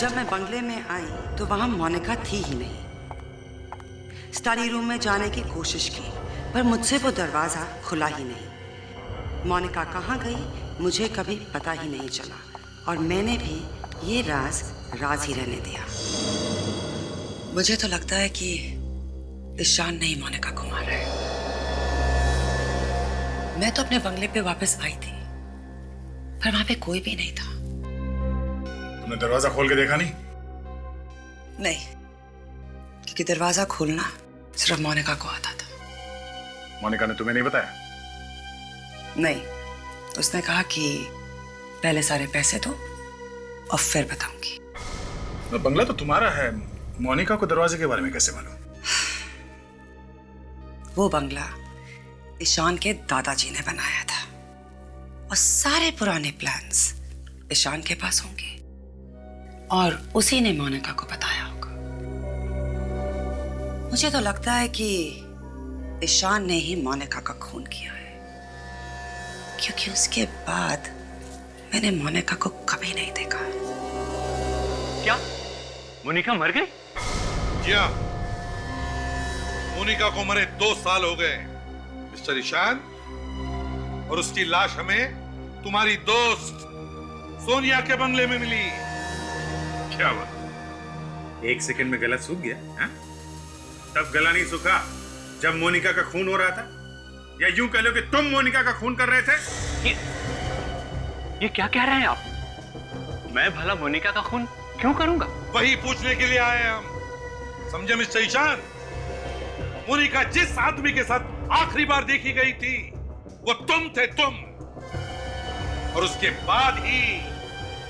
जब मैं बंगले में आई तो वहां मोनिका थी ही नहीं। स्टडी रूम में जाने की कोशिश की पर मुझसे वो दरवाजा खुला ही नहीं। मोनिका कहाँ गई मुझे कभी पता ही नहीं चला और मैंने भी ये राज ही रहने दिया। मुझे तो लगता है कि ईशान ने ही मोनिका को मारा है। मैं तो अपने बंगले पे वापस आई थी पर वहां पे कोई भी नहीं था। तुमने दरवाजा खोल के देखा नहीं? नहीं, क्योंकि दरवाजा खोलना सिर्फ मोनिका को आता था। मोनिका ने तुम्हें नहीं बताया? नहीं, उसने कहा कि पहले सारे पैसे दो और फिर बताऊंगी। तो बंगला तो तुम्हारा है, मोनिका को दरवाजे के बारे में कैसे मालूम? वो बंगला ईशान के दादाजी ने बनाया था और सारे पुराने प्लान्स ईशान के पास होंगे और उसी ने मोनिका को बताया होगा। मुझे तो लगता है कि ईशान ने ही मोनिका का खून किया है, क्योंकि उसके बाद मैंने मोनिका को कभी नहीं देखा। क्या मोनिका मर गई? जी हाँ, मोनिका को मरे 2 साल हो गए मिस्टर ईशान, और उसकी लाश हमें तुम्हारी दोस्त सोनिया के बंगले में मिली। क्या हुआ? 1 सेकंड में गला सूख गया? हा? तब गला नहीं सूखा जब मोनिका का खून हो रहा था, या यूं कह लो कि तुम मोनिका का खून कर रहे थे। ये क्या कह रहे हैं आप? मैं भला मोनिका का खून क्यों करूंगा? वही पूछने के लिए आए हैं हम, समझे मिस्टर ईशान? मोनिका जिस आदमी के साथ आखिरी बार देखी गई थी वो तुम थे, तुम, और उसके बाद ही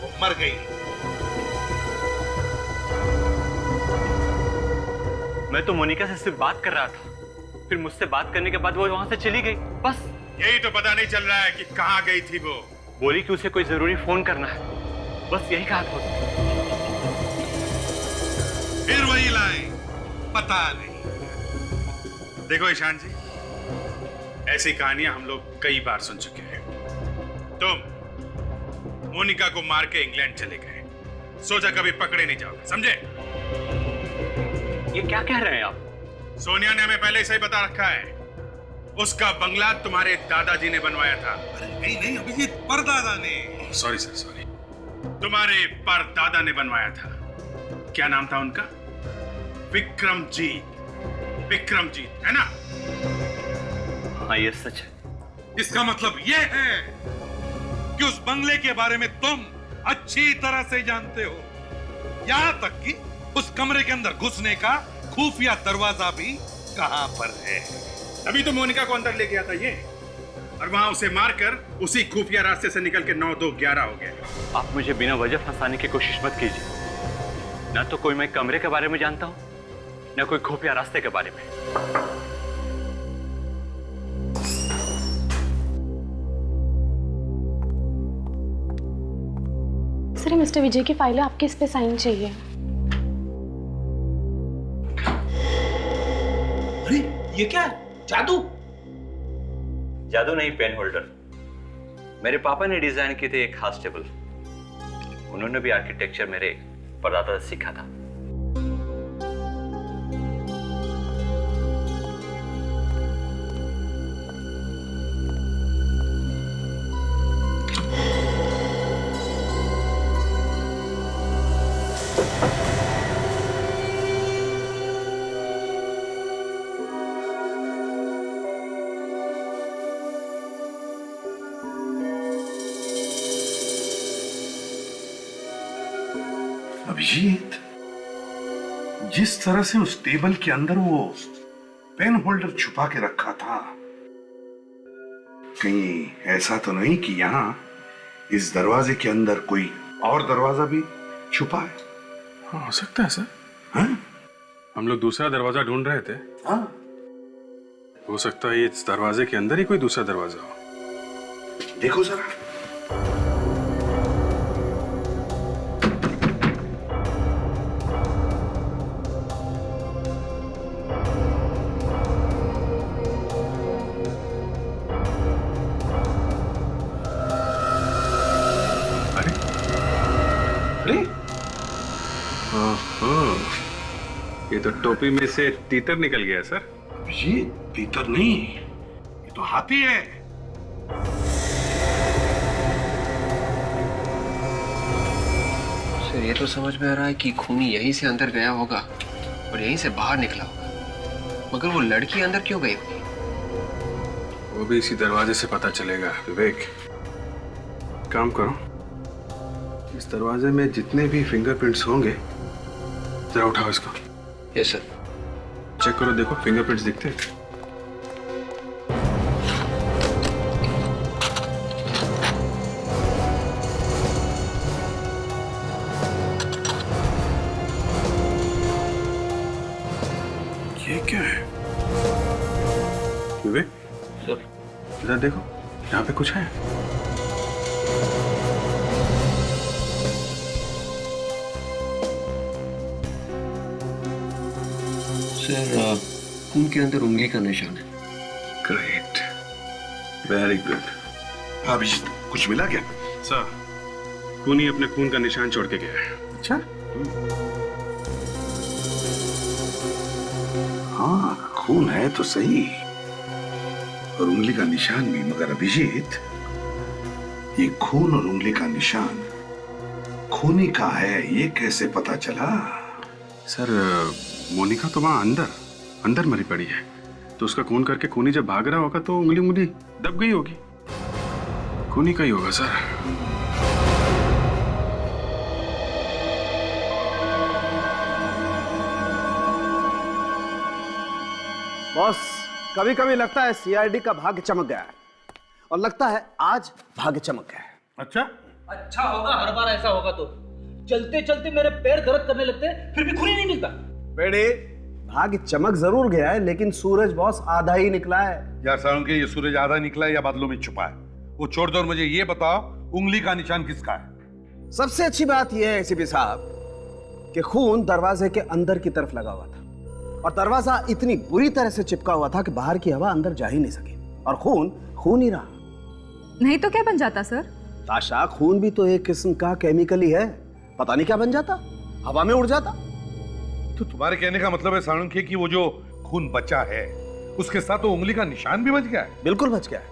वो मर गई। मैं तो मोनिका से सिर्फ बात कर रहा था, फिर मुझसे बात करने के बाद वो वहां से चली गई, बस। यही तो पता नहीं चल रहा है कि कहां गई थी वो। बोली कि उसे कोई जरूरी फोन करना है, बस यही कहा था। फिर वही लाइन, पता नहीं। देखो ईशान जी, ऐसी कहानियां हम लोग कई बार सुन चुके हैं। तुम मोनिका को मार के इंग्लैंड चले गए, सोचा कभी पकड़े नहीं जाओगे, समझे? ये क्या कह रहे हैं आप? सोनिया ने हमें पहले से ही बता रखा है, उसका बंगला तुम्हारे दादाजी ने बनवाया था। नहीं अभिजीत, परदादा ने। Sorry sir, sorry. तुम्हारे परदादा ने बनवाया था। क्या नाम था उनका? विक्रमजीत। विक्रमजीत, है ना? हाँ, ये सच है। इसका मतलब ये है कि उस बंगले के बारे में तुम अच्छी तरह से जानते हो, यहां तक कि उस कमरे के अंदर घुसने का खुफिया दरवाजा भी कहां पर है। अभी तो मोनिका को अंदर ले गया था ये, और वहां उसे मारकर उसी खुफिया रास्ते से निकल के 9-2-11 हो गया। आप मुझे बिना वजह फंसाने की कोशिश मत कीजिए। ना तो कोई मैं कमरे के बारे में जानता हूं, ना कोई खुफिया रास्ते के बारे में। सर, मिस्टर विजय की फाइल है, आपके इस पे साइन चाहिए। अरे ये क्या है? जादू? जादू नहीं, पेन होल्डर। मेरे पापा ने डिजाइन की थी एक खास टेबल। उन्होंने भी आर्किटेक्चर मेरे परदादा से सीखा था। अभिजीत, जिस तरह से उस टेबल के अंदर वो पेन होल्डर छुपा के रखा था, कहीं ऐसा तो नहीं कि यहां इस दरवाजे के अंदर कोई और दरवाजा भी छुपा है? हाँ, हो सकता है सर। हाँ? हम लोग दूसरा दरवाजा ढूंढ रहे थे। हाँ? हो सकता है इस दरवाजे के अंदर ही कोई दूसरा दरवाजा हो। देखो जरा। तो टोपी में से तीतर निकल गया सर। ये तीतर नहीं, ये तो हाथी है। सर ये तो समझ में आ रहा है कि खूनी यहीं से अंदर गया होगा और यहीं से बाहर निकला होगा, मगर वो लड़की अंदर क्यों गई होगी? वो भी इसी दरवाजे से पता चलेगा। विवेक, काम करो, इस दरवाजे में जितने भी फिंगरप्रिंट्स होंगे जरा उठाओ इसको। Yes sir. चेक करो, देखो फिंगरप्रिंट्स दिखते हैं। ये क्या है विवेक? सर इधर देखो, यहाँ पे कुछ है। सर खून के अंदर उंगली का निशान है। Great, very good. अभिजीत, कुछ मिला क्या? सर, खूनी अपने खून का निशान छोड़ के गया है। अच्छा, हाँ खून है तो सही, और उंगली का निशान भी, मगर अभिजीत ये खून और उंगली का निशान खूनी का है, ये कैसे पता चला? सर मोनिका तो वहां अंदर मरी पड़ी है, तो उसका खून करके खूनी जब भाग रहा होगा तो उंगली दब गई होगी। खूनी का ही होगा सर। बॉस, कभी कभी लगता है सीआईडी का भाग्य चमक गया है, और लगता है आज भाग्य चमक गया है। अच्छा अच्छा होगा, हर बार ऐसा होगा तो चलते चलते मेरे पैर दर्द करने लगते हैं, फिर भी खून ही नहीं मिलता। बेटे, भाग्य चमक जरूर गया है, लेकिन सूरज बॉस आधा ही निकला है। यार सालुंके, ये सूरज आधा निकला है या बादलों में छुपा है? वो छोड़ दो और मुझे ये बताओ, उंगली का निशान किसका है? सबसे अच्छी बात यह है एसीपी साहब कि खून दरवाजे के अंदर की तरफ लगा हुआ था, और दरवाजा इतनी बुरी तरह से चिपका हुआ था कि बाहर की हवा अंदर जा ही नहीं सकी, और खून ही रहा। नहीं तो क्या बन जाता सर? ताशा, खून भी तो एक किस्म का केमिकल ही है, पता नहीं क्या बन जाता, हवा में उड़ जाता। तो तुम्हारे कहने का मतलब है सालुंके कि वो जो खून बचा है उसके साथ तो उंगली का निशान भी बच गया है? बिल्कुल बच गया है,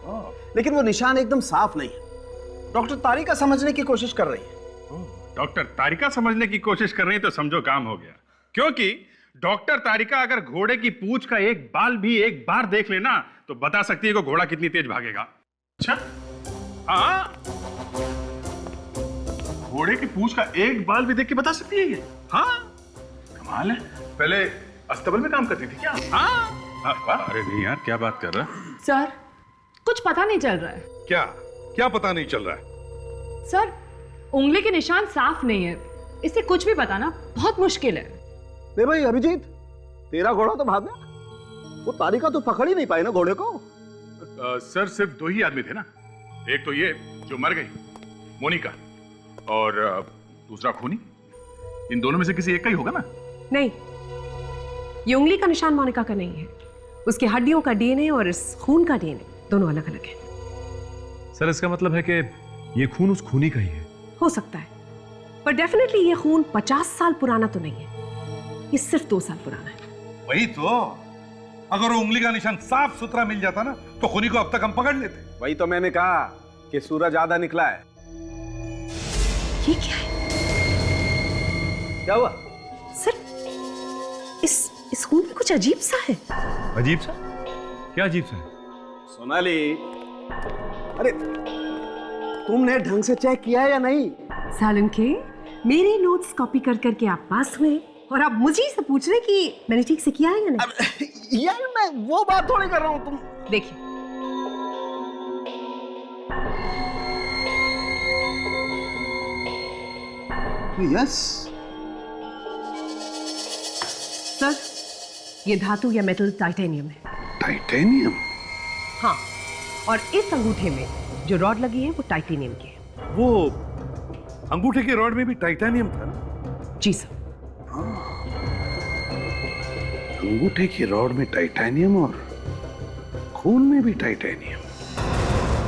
लेकिन वो निशान एकदम साफ नहीं है। डॉक्टर तारिका समझने की कोशिश कर रही है। डॉक्टर तारिका समझने की कोशिश कर रही है तो समझो काम हो गया, क्योंकि डॉक्टर तारिका अगर घोड़े की पूंछ का एक बाल भी एक बार देख लेना तो बता सकती है कि घोड़ा कितनी तेज भागेगा। अच्छा हाँ, घोड़े की पूंछ का एक बाल भी देख के बता सकती है ये? हाँ कमाल है। पहले अस्तबल में काम करती थी क्या? हाँ। अरे नहीं यार, क्या बात कर रहा है? सर, कुछ पता नहीं चल रहा है। क्या क्या पता नहीं चल रहा है? सर, उंगली के निशान साफ नहीं है, इससे कुछ भी बताना बहुत मुश्किल है। नहीं भाई अभिजीत, तेरा घोड़ा तो भाग गया, वो तारिका तो पकड़ ही नहीं पाई ना घोड़े को। सर सिर्फ दो ही आदमी थे ना, एक तो ये जो मर गई मोनिका, और दूसरा खूनी। इन दोनों में से किसी एक का ही होगा ना? नहीं, ये उंगली का निशान मोनिका का नहीं है, उसकी हड्डियों का डीएनए और इस खून का डीएनए दोनों अलग अलग है। सर इसका मतलब है कि ये खून उस खूनी का ही है? हो सकता है, पर डेफिनेटली ये खून 50 साल पुराना तो नहीं है, ये सिर्फ 2 साल पुराना है। वही तो, अगर वो उंगली का निशान साफ सुथरा मिल जाता ना तो खूनी को अब तक हम पकड़ लेते। वही तो मैंने कहा कि सूरज आधा निकला है। ये क्या है? क्या हुआ? सर, इस खून में कुछ अजीब सा है। अजीब सा? क्या अजीब सा है? सोनाली, अरे तुमने ढंग से चेक किया है या नहीं? सालुंके, मेरे नोट्स कॉपी कर करके आप पास हुए और आप मुझे से पूछ रहे कि मैंने ठीक से किया है या नहीं? यार मैं वो बात थोड़ी कर रहा हूं, तुम देखिए। यस सर, ये धातु या मेटल टाइटेनियम है। टाइटेनियम? हाँ, और इस अंगूठे में जो रॉड लगी है वो टाइटेनियम की है। वो अंगूठे के रॉड में भी टाइटेनियम था ना? जी सर। अंगूठे की रॉड में टाइटेनियम और खून में भी टाइटेनियम।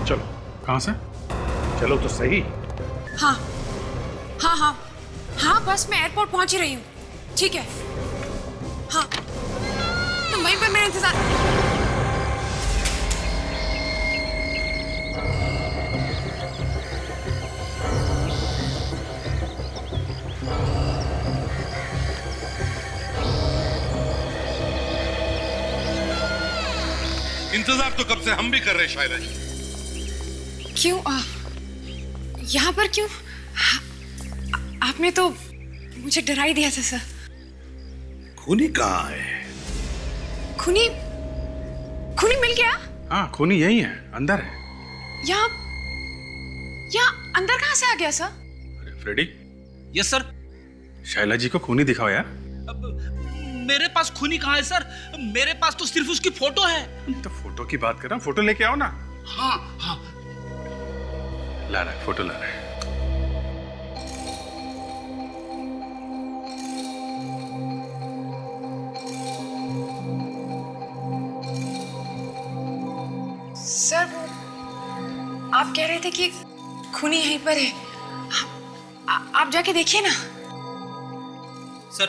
चलो, कहां से? चलो तो सही। हाँ हाँ हाँ हाँ, बस मैं एयरपोर्ट पहुंच ही रही हूँ। ठीक है, हाँ। वहीं पर मेरे इंतजार। इंतजार तो कब से हम भी कर रहे हैं शायला जी। क्यों यहाँ पर क्यों? आपने तो मुझे डरा ही दिया था सर। खूनी कहाँ है? खूनी मिल गया? हाँ, खूनी यही है, अंदर है। यहाँ अंदर कहाँ से आ गया sir? Freddie. Yes sir. Shayla ji को खूनी दिखाओ यार। मेरे पास खूनी कहाँ है सर? मेरे पास तो सिर्फ उसकी फोटो है। तो फोटो की बात कर रहा हूँ, फोटो लेके आओ ना। हाँ हाँ, ला रहा है, फोटो ला रहा है। सर वो आप कह रहे थे कि खूनी यहीं पर है। आप जाके देखिए ना। सर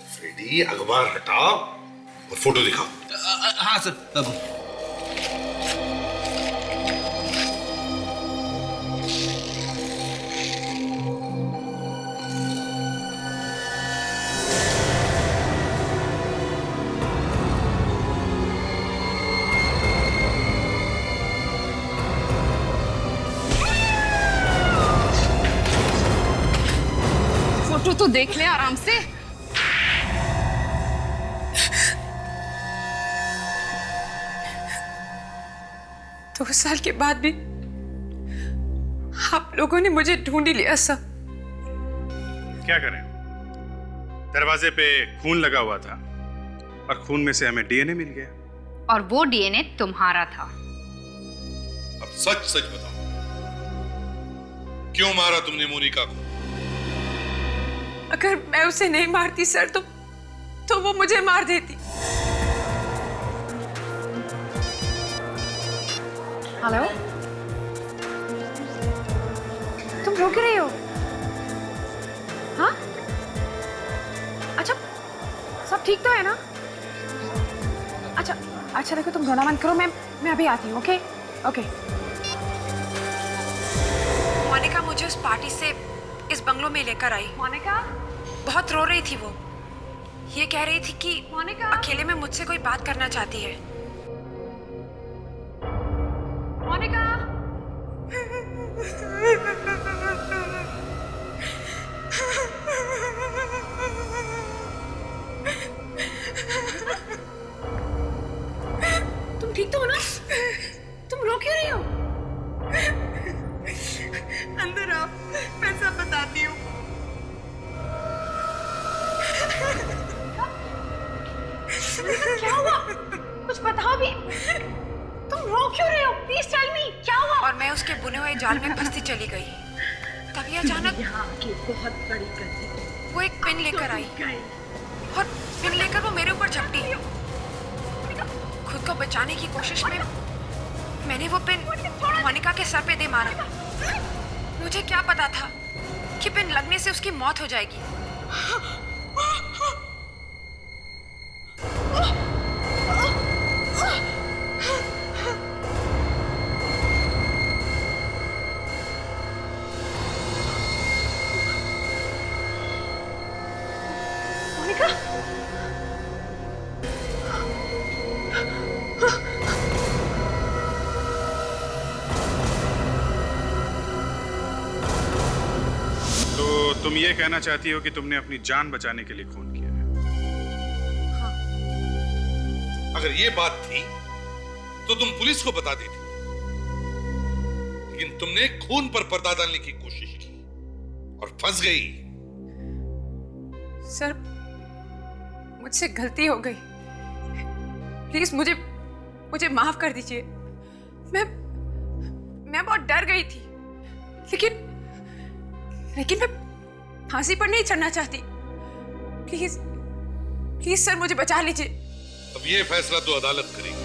फ्रेडी, अखबार हटाओ और फोटो दिखाओ। हाँ सर। अब फोटो तो देख ले आराम से। 2 साल के बाद भी आप लोगों ने मुझे ढूंढ ही लिया सर। क्या करें, दरवाजे पे खून लगा हुआ था और खून में से हमें डीएनए मिल गया। और वो डीएनए तुम्हारा था। अब सच सच बताओ, क्यों मारा तुमने मोनिका को? अगर मैं उसे नहीं मारती सर तो वो मुझे मार देती। हेलो, तुम रो क्यों रही हो? हाँ, अच्छा सब ठीक तो है ना? अच्छा देखो, तुम रोना मत करो, मैं अभी आती हूँ। ओके। मोनिका मुझे उस पार्टी से इस बंगलो में लेकर आई। मोनिका बहुत रो रही थी। वो ये कह रही थी कि मोनिका अकेले में मुझसे कोई बात करना चाहती है। मोनिका तुम ठीक तो हो ना? तुम रो क्यों रही हो? अंदर आओ, मैं सब बताती हूँ। क्या हुआ? कुछ बताओ भी। तुम रो क्यों रहे हो? प्लीज टेल मी, क्या हुआ? और मैं उसके बुने हुए जाल में फंसती चली गई। तभी अचानक बहुत बड़ी गलती, वो एक पिन लेकर आई और पिन लेकर वो मेरे ऊपर झपटी। खुद को बचाने की कोशिश में मैंने वो पिन मोनिका के सर पे दे मारा। मुझे क्या पता था कि पिन लगने से उसकी मौत हो जाएगी। मोनिका, तो तुम ये कहना चाहती हो कि तुमने अपनी जान बचाने के लिए खून किया है? हाँ। अगर ये बात थी तो तुम पुलिस को बता देती, लेकिन तुमने खून पर पर्दा डालने की कोशिश की और फंस गई। सर, मुझसे गलती हो गई। प्लीज मुझे माफ कर दीजिए। मैं बहुत डर गई थी, लेकिन मैं फांसी पर नहीं चढ़ना चाहती। प्लीज सर, मुझे बचा लीजिए। अब ये फैसला तो अदालत करेगी।